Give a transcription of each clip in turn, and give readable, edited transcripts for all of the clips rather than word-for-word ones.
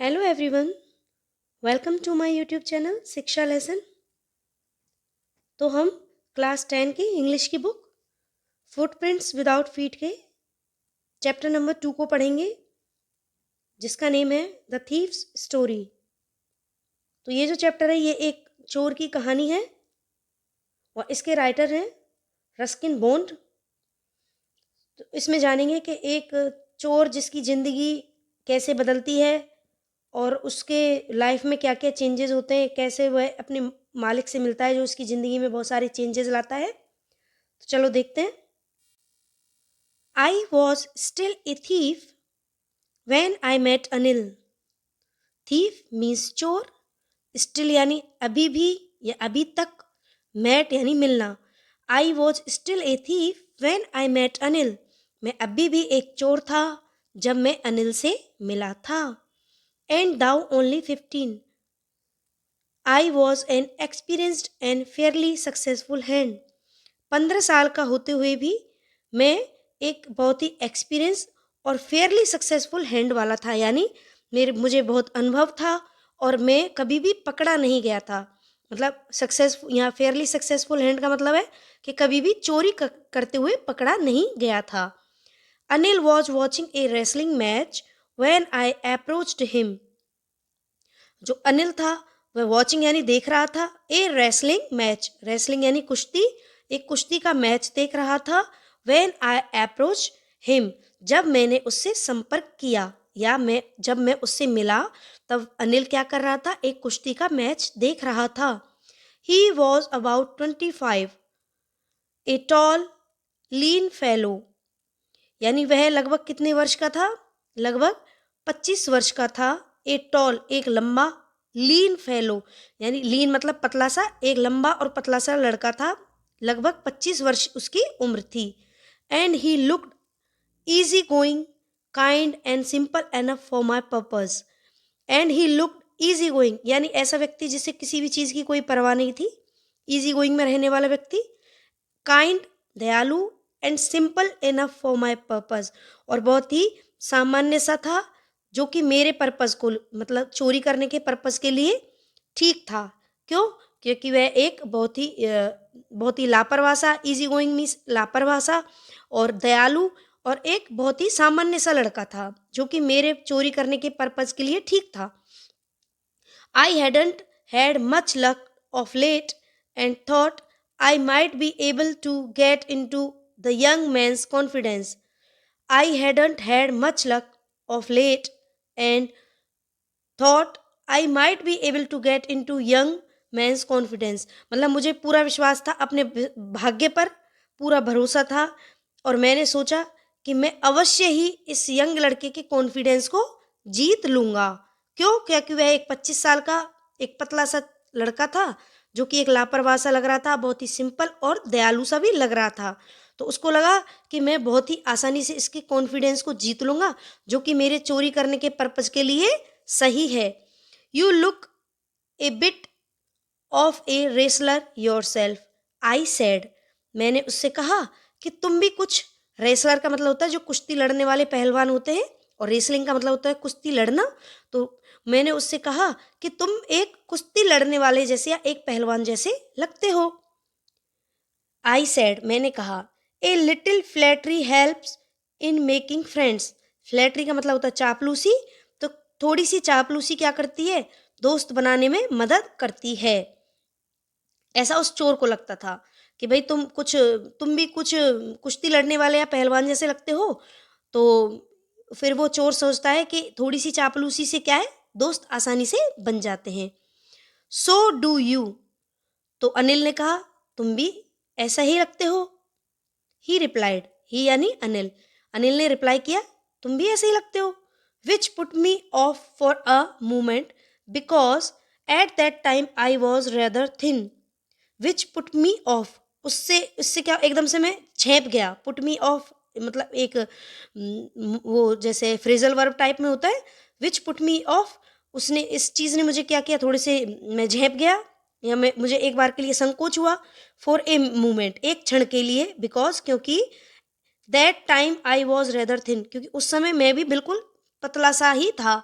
Hello everyone, welcome to my YouTube channel Shiksha lesson. तो हम class 10 की इंग्लिश की बुक फुटप्रिंट्स विदाउट फीट के चैप्टर नंबर 2 को पढ़ेंगे, जिसका नेम है द थीव्स स्टोरी। तो ये जो चैप्टर है ये एक चोर की कहानी है और इसके राइटर हैं रस्किन बॉन्ड। तो इसमें जानेंगे कि एक चोर जिसकी ज़िंदगी कैसे बदलती है और उसके लाइफ में क्या क्या चेंजेस होते हैं, कैसे वह अपने मालिक से मिलता है जो उसकी ज़िंदगी में बहुत सारे चेंजेस लाता है। तो चलो देखते हैं। I was still a thief when I met Anil. Thief means चोर, still यानी अभी भी या अभी तक, met यानी मिलना। I was still a thief when I met Anil. मैं अभी भी एक चोर था जब मैं अनिल से मिला था। And thou only 15. I was an experienced and fairly successful hand. 15 साल का होते हुए भी मैं एक बहुत ही एक्सपीरियंस और फेयरली सक्सेसफुल हैंड वाला था, यानी मुझे बहुत अनुभव था और मैं कभी भी पकड़ा नहीं गया था। मतलब सक्सेसफुल, यहाँ फेयरली सक्सेसफुल हैंड का मतलब है कि कभी भी चोरी करते हुए पकड़ा नहीं गया था। Anil was watching A wrestling match when I approached him. जो अनिल था वह वॉचिंग यानी देख रहा था ए रेसलिंग मैच, रेसलिंग यानी कुश्ती, एक कुश्ती का मैच देख रहा था। व्हेन आई अप्रोच हिम, जब मैंने उससे संपर्क किया या जब मैं उससे मिला तब अनिल क्या कर रहा था, एक कुश्ती का मैच देख रहा था। He was about 25, a tall lean fellow, यानी वह लगभग कितने वर्ष का था, लगभग 25 वर्ष का था। ए टॉल एक लंबा, लीन फेलो यानी लीन मतलब पतला सा, एक लंबा और पतला सा लड़का था, लगभग 25 वर्ष उसकी उम्र थी। And he looked easy going, kind and simple enough for my purpose. And he looked easy going यानी ऐसा व्यक्ति जिसे किसी भी चीज़ की कोई परवाह नहीं थी, easy going में रहने वाला व्यक्ति, kind दयालु and simple enough for my purpose, और बहुत ही सामान्य सा था जो कि मेरे पर्पस को, मतलब चोरी करने के पर्पस के लिए ठीक था। क्यों? क्योंकि वह एक बहुत ही लापरवाह सा, इजी गोइंग मीन्स लापरवाह सा, और दयालु और एक बहुत ही सामान्य सा लड़का था जो कि मेरे चोरी करने के पर्पस के लिए ठीक था। I hadn't had much luck of late and thought I might be able to get into the young man's confidence. I hadn't had much luck of late and thought I might be able to get into young man's confidence. मतलब मुझे पूरा विश्वास था, अपने भाग्य पर पूरा भरोसा था और मैंने सोचा कि मैं अवश्य ही इस यंग लड़के के कॉन्फिडेंस को जीत लूँगा। क्यों? क्योंकि वह एक 25 साल का एक पतला सा लड़का था जो कि एक लापरवाह सा लग रहा था, बहुत ही सिंपल और दयालु सा भी लग रहा था। तो उसको लगा कि मैं बहुत ही आसानी से इसके कॉन्फिडेंस को जीत लूँगा जो कि मेरे चोरी करने के पर्पस के लिए सही है। You look A bit of a wrestler your self, I said, मैंने उससे कहा कि तुम भी कुछ, रेसलर का मतलब होता है जो कुश्ती लड़ने वाले पहलवान होते हैं और रेसलिंग का मतलब होता है कुश्ती लड़ना। तो मैंने उससे कहा कि तुम एक कुश्ती लड़ने वाले जैसे या एक पहलवान जैसे लगते हो। आई सेड, मैंने कहा, a little flattery helps in making friends, flattery का मतलब होता है चापलूसी, तो थोड़ी सी चापलूसी क्या करती है, दोस्त बनाने में मदद करती है। ऐसा उस चोर को लगता था कि भाई तुम भी कुछ कुश्ती लड़ने वाले या पहलवान जैसे लगते हो। तो फिर वो चोर सोचता है कि थोड़ी सी चापलूसी से क्या है, दोस्त आसानी से बन जाते हैं। सो डू यू, तो अनिल ने कहा तुम भी ऐसा ही लगते हो। ही रिप्लाइड, ही यानी अनिल, अनिल ने रिप्लाई किया तुम भी ऐसे ही लगते हो। Which put me of for a moment because at that time I was rather thin. Which put me of, उससे उससे क्या एकदम से मैं झेप गया। पुट मी ऑफ मतलब एक वो जैसे फ्रेजल वर्ब टाइप में होता है। विच पुट मी ऑफ, उसने, इस चीज़ ने मुझे क्या किया, थोड़े से मैं झेप गया या मुझे एक बार के लिए संकोच हुआ। फॉर ए मोमेंट, एक क्षण के लिए, बिकॉज क्योंकि that time I was rather thin, क्योंकि उस समय मैं भी बिल्कुल पतला सा ही था।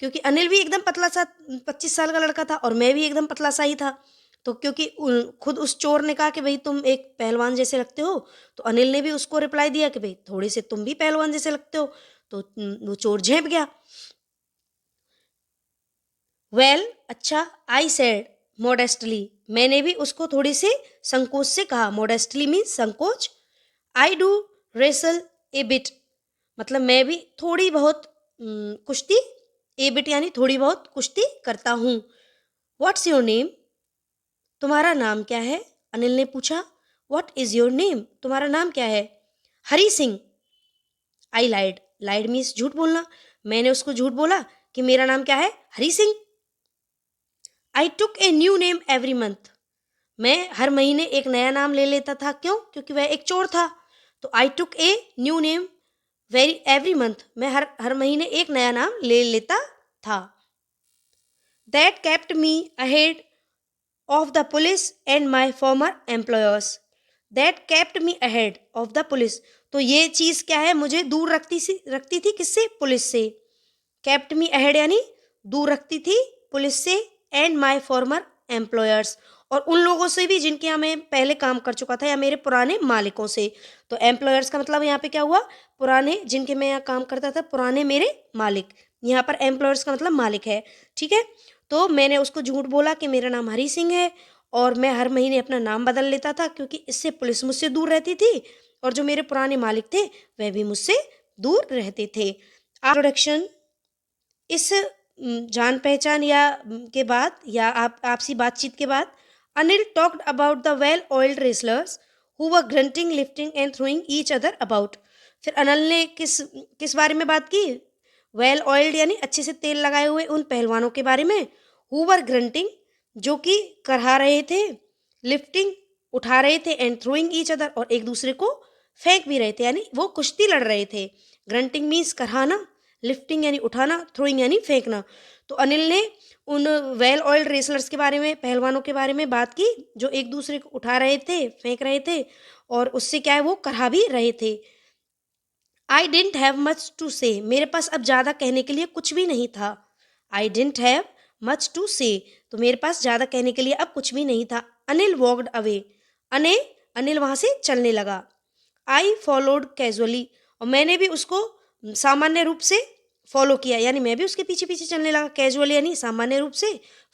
क्योंकि अनिल भी एकदम पतला सा 25 साल का लड़का था और मैं भी एकदम पतला सा ही था। तो क्योंकि खुद उस चोर ने कहा कि भाई तुम एक पहलवान जैसे लगते हो, तो अनिल ने भी उसको रिप्लाई दिया कि भाई थोड़े से तुम भी पहलवान जैसे लगते हो। तो वो चोर झेप गया। वेल अच्छा, आई सेड मॉडेस्टली, मैंने भी उसको थोड़ी सी संकोच से कहा। मॉडेस्टली मीन्स संकोच। I do wrestle A bit, मतलब मैं भी थोड़ी बहुत कुश्ती, ए बिट यानी थोड़ी बहुत कुश्ती करता हूँ। व्हाट्स योर नेम, तुम्हारा नाम क्या है, अनिल ने पूछा। व्हाट इज योर नेम, तुम्हारा नाम क्या है। हरी सिंह। आई लाइड, लाइड मीन्स झूठ बोलना। मैंने उसको झूठ बोला कि मेरा नाम क्या है, Hari Singh. I took a new name every month, मैं हर महीने एक नया नाम ले लेता था। क्यों? क्योंकि वह एक चोर था। तो I took a new name very every month, मैं हर हर महीने एक नया नाम ले लेता था। That kept me ahead of the police and my farmer employers. That kept me ahead of the police, तो ये चीज़ क्या है, मुझे दूर रखती थी किससे, पुलिस से। केप्ट मी अहेड यानी दूर रखती थी पुलिस से, एंड माई फॉर्मर एम्प्लॉयर्स, और उन लोगों से भी जिनके यहाँ मैं पहले काम कर चुका था या मेरे पुराने मालिकों से। तो एम्प्लॉयर्स का मतलब यहाँ पे क्या हुआ, पुराने जिनके मैं यहाँ काम करता था, पुराने मेरे मालिक। यहाँ पर एम्प्लॉयर्स का मतलब मालिक है। ठीक है। तो मैंने उसको झूठ बोला कि मेरा नाम हरी सिंह है और मैं हर महीने अपना नाम बदल लेता था, क्योंकि इससे पुलिस मुझसे दूर रहती थी और जो मेरे पुराने मालिक थे वह भी मुझसे दूर रहते थे। इंट्रोडक्शन, इस जान पहचान के बाद या आप आपसी बातचीत के बाद Anil talked about the well oiled wrestlers who were grunting lifting and throwing each other about. फिर अनिल ने किस किस बारे में बात की, वेल ऑयल्ड यानी अच्छे से तेल लगाए हुए उन पहलवानों के बारे में, हु वर ग्रंटिंग जो कि करहा रहे थे, लिफ्टिंग उठा रहे थे, एंड थ्रोइंग ईच अदर और एक दूसरे को फेंक भी रहे थे, यानी वो कुश्ती लड़ रहे थे। ग्रंटिंग मीन्स करहाना, लिफ्टिंग यानी उठाना, थ्रोइंग यानी फेंकना। तो अनिल ने उन वेल ऑयल्ड रेसलर्स के बारे में, पहलवानों के बारे में बात की जो एक दूसरे को उठा रहे थे, फेंक रहे थे और उससे क्या है वो करहा भी रहे थे। I didn't have much to say, मेरे पास अब ज़्यादा कहने के लिए कुछ भी नहीं था। I didn't have much to say, तो मेरे पास ज़्यादा कहने के लिए अब कुछ भी नहीं था। अनिल वॉकड अवे, अने अनिल वहाँ से चलने लगा। आई फॉलोड कैजुअली, और मैंने भी उसको सामान्य रूप से फॉलो किया, यानी मैं भी उसके पीछे पीछे चलने लगा। कैजुअली यानी सामान्य रूप से,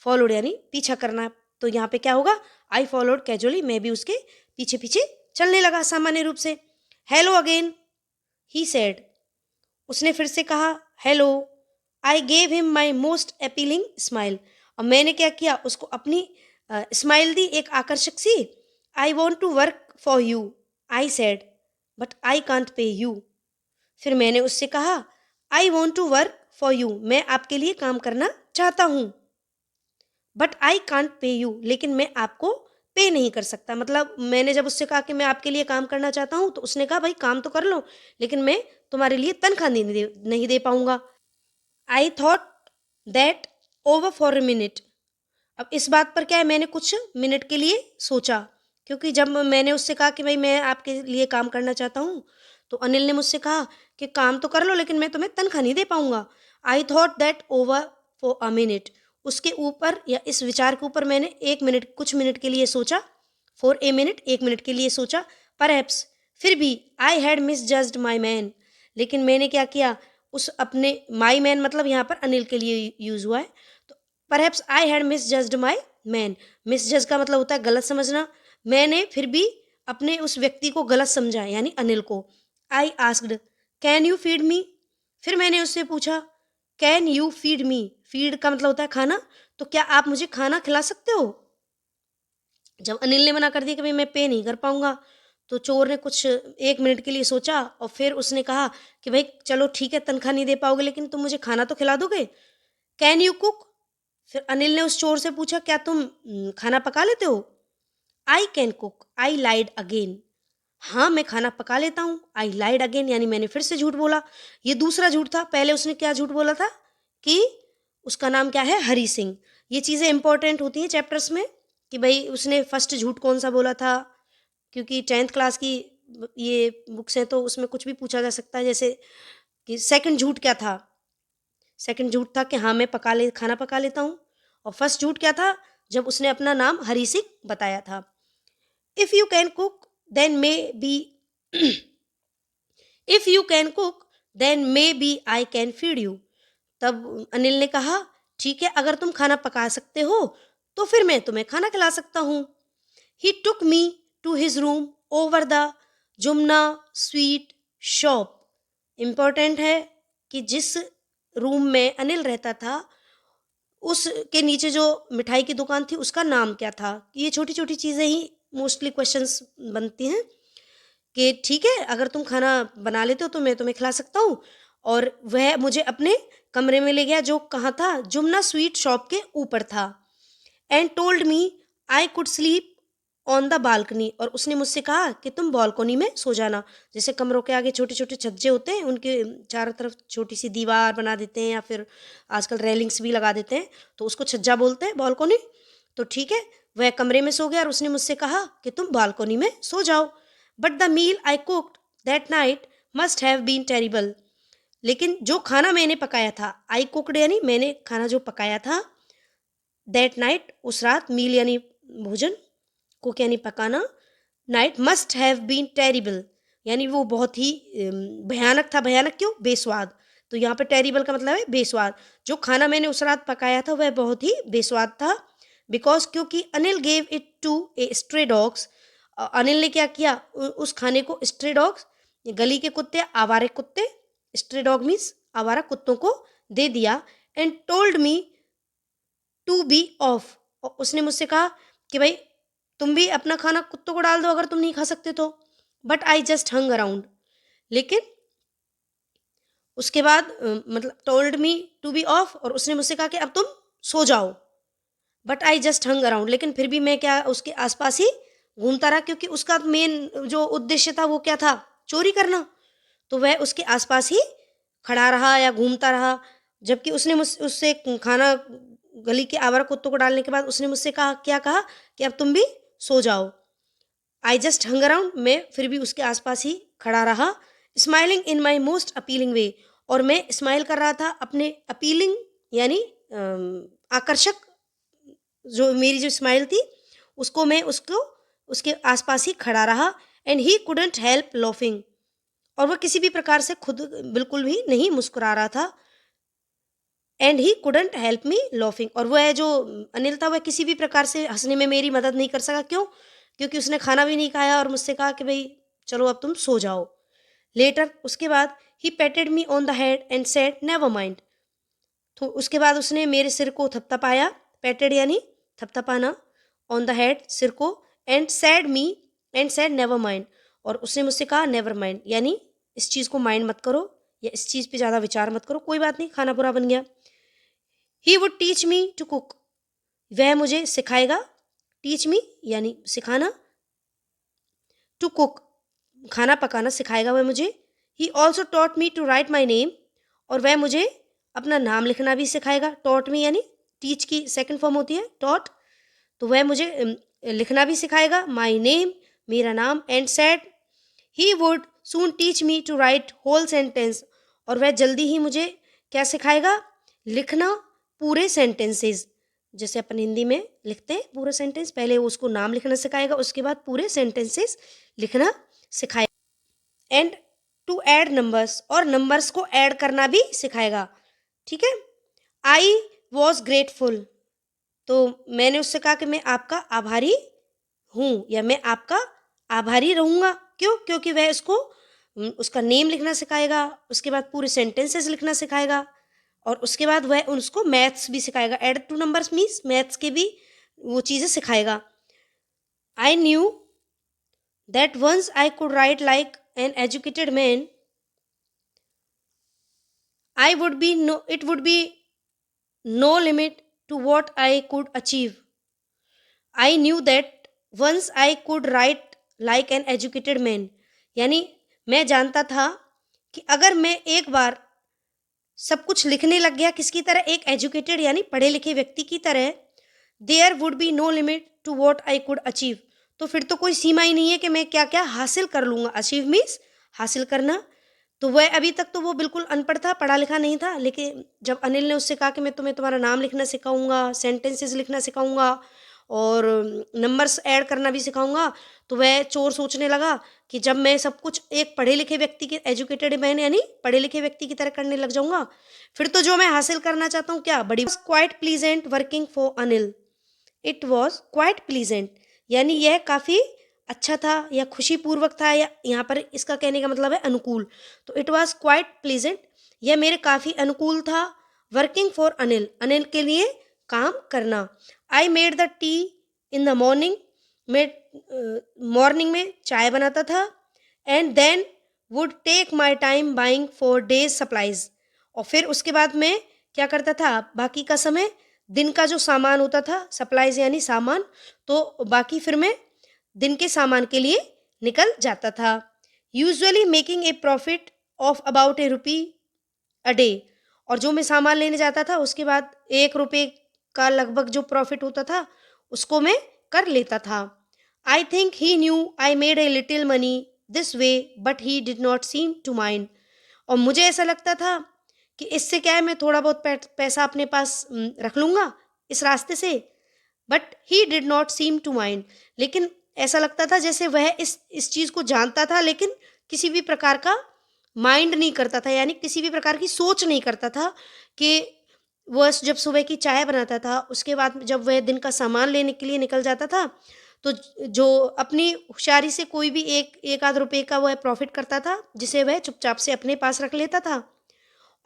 फॉलोड यानी पीछा करना। तो यहाँ पे क्या होगा, आई फॉलोड कैजुअली, मैं भी उसके पीछे पीछे चलने लगा सामान्य रूप से। हेलो अगेन ही सेड, उसने फिर से कहा hello. I gave him my most appealing smile, और मैंने क्या किया, उसको अपनी स्माइल दी, एक आकर्षक सी। I want to work for you, I said, but I can't pay you. फिर मैंने उससे कहा I want to work for you, मैं आपके लिए काम करना चाहता हूँ, but I can't pay you, लेकिन मैं आपको पे नहीं कर सकता। मतलब मैंने जब उससे कहा कि मैं आपके लिए काम करना चाहता हूँ, तो उसने कहा भाई काम तो कर लो, लेकिन मैं तुम्हारे लिए तनख्वाह नहीं दे पाऊंगा। I thought that over for a minute, अब इस बात पर क्या है, मैंने कुछ मिनट के लिए सोचा, क्योंकि जब मैंने उससे कहा कि भाई मैं आपके लिए काम करना चाहता हूँ, तो अनिल ने मुझसे कहा कि काम तो कर लो लेकिन मैं तुम्हें तनख्वाह नहीं दे पाऊंगा। I thought that over for a minute, उसके ऊपर या इस विचार के ऊपर मैंने एक मिनट, कुछ मिनट के लिए सोचा। फॉर ए मिनट, एक मिनट के लिए सोचा। परहैप्स, फिर भी, I had miss judged my man, लेकिन मैंने क्या किया, उस अपने माई मैन मतलब यहाँ पर अनिल के लिए यूज हुआ है। तो perhaps I had miss judged my man, miss जज का मतलब होता है गलत समझना। मैंने फिर भी अपने उस व्यक्ति को गलत समझा, यानी अनिल को। I asked can you feed me, फिर मैंने उससे पूछा can you feed me, feed का मतलब होता है खाना, तो क्या आप मुझे खाना खिला सकते हो। जब अनिल ने मना कर दिया कि भाई मैं पे नहीं कर पाऊंगा, तो चोर ने कुछ एक मिनट के लिए सोचा और फिर उसने कहा कि भाई चलो ठीक है, तनख्वाह नहीं दे पाओगे लेकिन तुम मुझे खाना तो खिला दोगे। कैन यू कुक, फिर अनिल ने उस चोर से पूछा क्या तुम खाना पका लेते हो। I can cook, I lied again, हाँ मैं खाना पका लेता हूँ। आई लाइड अगेन यानी मैंने फिर से झूठ बोला। ये दूसरा झूठ था। पहले उसने क्या झूठ बोला था कि उसका नाम क्या है, हरी सिंह। ये चीज़ें इंपॉर्टेंट होती हैं चैप्टर्स में कि भाई उसने फर्स्ट झूठ कौन सा बोला था, क्योंकि 10th क्लास की ये बुक्स हैं तो उसमें कुछ भी पूछा जा सकता है, जैसे कि सेकंड झूठ क्या था। सेकंड झूठ था कि हाँ मैं खाना पका लेता हूँ। और फर्स्ट झूठ क्या था, जब उसने अपना नाम हरी सिंह बताया था। If you can cook then maybe if you can cook then maybe I can feed you. तब अनिल ने कहा, ठीक है, अगर तुम खाना पका सकते हो तो फिर मैं तुम्हें खाना खिला सकता हूँ। He took me to his room over the Jumna sweet shop. Important है कि जिस रूम में अनिल रहता था उसके नीचे जो मिठाई की दुकान थी उसका नाम क्या था। ये छोटी छोटी चीज़ें ही मोस्टली क्वेश्चंस बनती हैं कि ठीक है, अगर तुम खाना बना लेते हो तो मैं तुम्हें खिला सकता हूँ। और वह मुझे अपने कमरे में ले गया जो कहाँ था, जुमना स्वीट शॉप के ऊपर था। And told me I could sleep on the balcony. और उसने मुझसे कहा कि तुम बालकनी में सो जाना। जैसे कमरों के आगे छोटे छोटे छज्जे होते हैं, उनके चारों तरफ छोटी सी दीवार बना देते हैं या फिर आजकल रेलिंग्स भी लगा देते हैं, तो उसको छज्जा बोलते हैं, बालकनी। तो ठीक है, वह कमरे में सो गया और उसने मुझसे कहा कि तुम बालकनी में सो जाओ। But the meal I cooked that night must have been terrible. लेकिन जो खाना मैंने पकाया था, आई कुक्ड यानी मैंने खाना जो पकाया था, दैट नाइट उस रात, मील यानी भोजन, कुक यानी पकाना, night must have been terrible यानी वो बहुत ही भयानक था। भयानक क्यों? बेस्वाद। तो यहाँ पे टेरिबल का मतलब है बेस्वाद। जो खाना मैंने उस रात पकाया था वह बहुत ही बेस्वाद था। बिकॉज क्योंकि Anil gave it to a stray dogs. Anil ने क्या किया, उस खाने को स्ट्रे डॉग्स, गली के कुत्ते, आवारे कुत्ते, स्ट्रे डॉग मीन्स आवारा कुत्तों को दे दिया। And told me to be off. और उसने मुझसे कहा कि भाई तुम भी अपना खाना कुत्तों को डाल दो अगर तुम नहीं खा सकते तो। But I just hung around. लेकिन उसके बाद मतलब told me to be off, और उसने मुझसे कहा कि अब तुम सो जाओ। But I just hung around, लेकिन फिर भी मैं क्या उसके आसपास ही घूमता रहा, क्योंकि उसका मेन जो उद्देश्य था वो क्या था, चोरी करना। तो वह उसके आसपास ही खड़ा रहा या घूमता रहा। जबकि उसने मुझ उससे खाना गली के आवारा कुत्तों को डालने के बाद उसने मुझसे कहा, क्या कहा, कि अब तुम भी सो जाओ। आई जस्ट हंग अराउंड, मैं फिर भी उसके आसपास ही खड़ा रहा। Smiling in my most appealing way. और मैं स्माइल कर रहा था अपने अपीलिंग यानी आकर्षक, जो मेरी जो स्माइल थी उसको मैं उसको उसके आसपास ही खड़ा रहा। And he couldn't help laughing. और वह किसी भी प्रकार से खुद बिल्कुल भी नहीं मुस्कुरा रहा था। And he couldn't help me laughing. और वह जो अनिल था वह किसी भी प्रकार से हंसने में मेरी मदद नहीं कर सका। क्यों? क्योंकि उसने खाना भी नहीं खाया और मुझसे कहा कि भाई चलो अब तुम सो जाओ। लेटर उसके बाद he patted me on the head and said never mind. तो उसके बाद उसने मेरे सिर को थपथपाया, पेटेड यानी थपथपाना, ऑन द हेड सिर को, एंड सेड नेवर माइंड। और उसने मुझसे कहा नेवर माइंड यानी इस चीज़ को माइंड मत करो या इस चीज़ पे ज़्यादा विचार मत करो, कोई बात नहीं, खाना पूरा बन गया। He would teach me to cook. वह मुझे सिखाएगा, टीच मी यानी सिखाना, टू कुक खाना पकाना सिखाएगा वह मुझे। He also taught me to write my name. और वह मुझे अपना नाम लिखना भी सिखाएगा। टॉट मी यानी टीच की सेकंड फॉर्म होती है टॉट। तो वह मुझे लिखना भी सिखाएगा, माई नेम मेरा नाम। And said he would soon teach me to write whole sentence. और वह जल्दी ही मुझे क्या सिखाएगा, लिखना पूरे सेंटेंसेस। जैसे अपन हिंदी में लिखते हैं पूरे सेंटेंस, पहले वो उसको नाम लिखना सिखाएगा, उसके बाद पूरे सेंटेंसेस लिखना सिखाएगा। एंड टू ऐड नंबर्स, और नंबर्स को ऐड करना भी सिखाएगा। ठीक है। I was grateful. तो मैंने उससे कहा कि मैं आपका आभारी हूँ या मैं आपका आभारी रहूँगा। क्यों? क्योंकि वह उसको उसका नेम लिखना सिखाएगा, उसके बाद पूरे सेंटेंसेस लिखना सिखाएगा, और उसके बाद वह उसको मैथ्स भी सिखाएगा। Add two numbers means maths के भी वो चीज़ें सिखाएगा। I knew that once I could write like an educated man, I would be no it would be no limit to what I could achieve. I knew that once I could write like an educated man यानी मैं जानता था कि अगर मैं एक बार सब कुछ लिखने लग गया किसकी तरह, एक एजुकेटेड यानी पढ़े लिखे व्यक्ति की तरह, there would be no limit to what I could achieve. तो फिर तो कोई सीमा ही नहीं है कि मैं क्या क्या हासिल कर लूँगा। अचीव मीन्स हासिल करना। तो वह अभी तक तो वो बिल्कुल अनपढ़ था, पढ़ा लिखा नहीं था, लेकिन जब अनिल ने उससे कहा कि मैं तुम्हें तुम्हारा नाम लिखना सिखाऊँगा, सेंटेंसेस लिखना सिखाऊँगा और नंबर्स ऐड करना भी सिखाऊँगा, तो वह चोर सोचने लगा कि जब मैं सब कुछ एक पढ़े लिखे व्यक्ति के एजुकेटेड मैन यानी पढ़े लिखे व्यक्ति की तरह करने लग जाऊँगा, फिर तो जो मैं हासिल करना चाहता हूँ क्या बड़ी quite pleasant working for Anil. It was quite pleasant यानी यह काफ़ी अच्छा था या खुशीपूर्वक था, या यहाँ पर इसका कहने का मतलब है अनुकूल। तो इट वॉज क्वाइट प्लीजेंट, यह मेरे काफ़ी अनुकूल था। वर्किंग फॉर अनिल, अनिल के लिए काम करना। I made the tea in the morning, मैं मॉर्निंग में चाय बनाता था। And then would take my time buying for days supplies, और फिर उसके बाद मैं क्या करता था, बाकी का समय दिन का जो सामान होता था, सप्लाईज यानी सामान, तो बाकी फिर मैं दिन के सामान के लिए निकल जाता था। Usually making a profit of about ₹1 a day, और जो मैं सामान लेने जाता था उसके बाद ₹1 का लगभग जो प्रॉफिट होता था उसको मैं कर लेता था। I think he knew I made a little money this way but he did not seem to mind, और मुझे ऐसा लगता था कि इससे क्या है, मैं थोड़ा बहुत पैसा अपने पास रख लूँगा इस रास्ते से। But he did not seem to mind, लेकिन ऐसा लगता था जैसे वह इस चीज़ को जानता था, लेकिन किसी भी प्रकार का माइंड नहीं करता था, यानी किसी भी प्रकार की सोच नहीं करता था कि वह जब सुबह की चाय बनाता था, उसके बाद जब वह दिन का सामान लेने के लिए निकल जाता था, तो जो अपनी होशियारी से कोई भी एक आध रुपए का वह प्रॉफिट करता था, जिसे वह चुपचाप से अपने पास रख लेता था।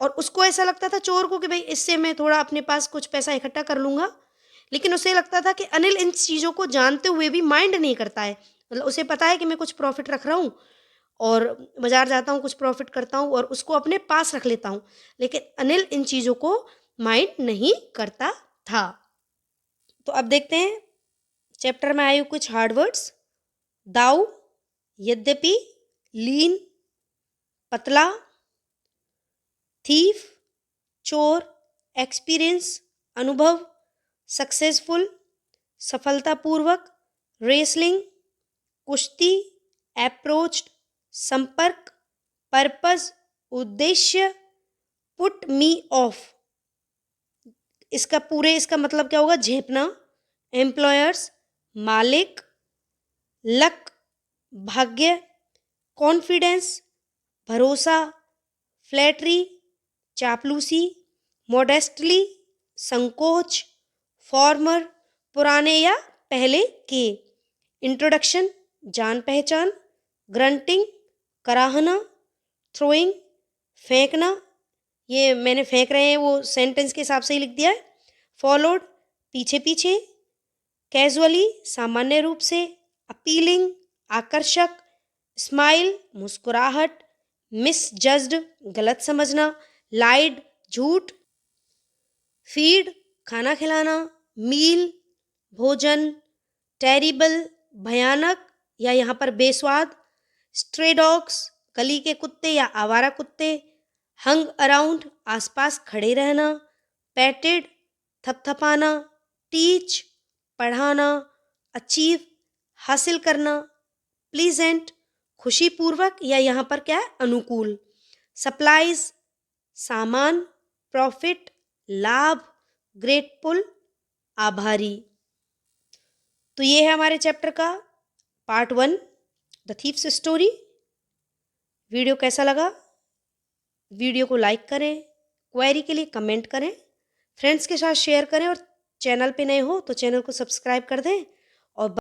और उसको ऐसा लगता था चोर को कि भाई इससे मैं थोड़ा अपने पास कुछ पैसा इकट्ठा कर लूँगा, लेकिन उसे लगता था कि अनिल इन चीज़ों को जानते हुए भी माइंड नहीं करता है। मतलब उसे पता है कि मैं कुछ प्रॉफिट रख रहा हूँ और बाज़ार जाता हूँ, कुछ प्रॉफिट करता हूँ और उसको अपने पास रख लेता हूँ, लेकिन अनिल इन चीज़ों को माइंड नहीं करता था। तो अब देखते हैं चैप्टर में आए कुछ हार्ड वर्ड्स। दाऊ, यद्यपि, लीन, पतला, थीफ, चोर, एक्सपीरियंस, अनुभव, सक्सेसफुल, सफलतापूर्वक, रेसलिंग, कुश्ती, अप्रोच्ड, संपर्क, पर्पस, उद्देश्य, पुट मी ऑफ। इसका मतलब क्या होगा, झेपना, एम्प्लॉयर्स, मालिक, लक, भाग्य, कॉन्फिडेंस, भरोसा, फ्लैटरी, चापलूसी, मॉडेस्टली, संकोच, फॉर्मर, पुराने या पहले के, इंट्रोडक्शन, जान पहचान, ग्रंटिंग, कराहना, थ्रोइंग, फेंकना, ये मैंने फेंक रहे हैं वो सेंटेंस के हिसाब से ही लिख दिया है। फॉलोड, पीछे पीछे, कैजुअली, सामान्य रूप से, अपीलिंग, आकर्षक, स्माइल, मुस्कुराहट, मिसजज्ड, गलत समझना, लाइड, झूठ, फीड, खाना खिलाना, मील, भोजन, टेरिबल, भयानक या यहाँ पर बेस्वाद, स्ट्रे डॉग्स, गली के कुत्ते या आवारा कुत्ते, हंग अराउंड, आसपास खड़े रहना, पैटेड, थपथपाना, टीच, पढ़ाना, अचीव, हासिल करना, प्लीजेंट, खुशीपूर्वक या यहाँ पर क्या है, अनुकूल, सप्लाईज, सामान, प्रॉफिट, लाभ, ग्रेटफुल, आभारी। तो ये है हमारे चैप्टर का part 1, the thieves story. Video कैसा लगा, वीडियो को लाइक करें, क्वेरी के लिए कमेंट करें, फ्रेंड्स के साथ शेयर करें, और चैनल पे नए हो तो चैनल को सब्सक्राइब कर दें और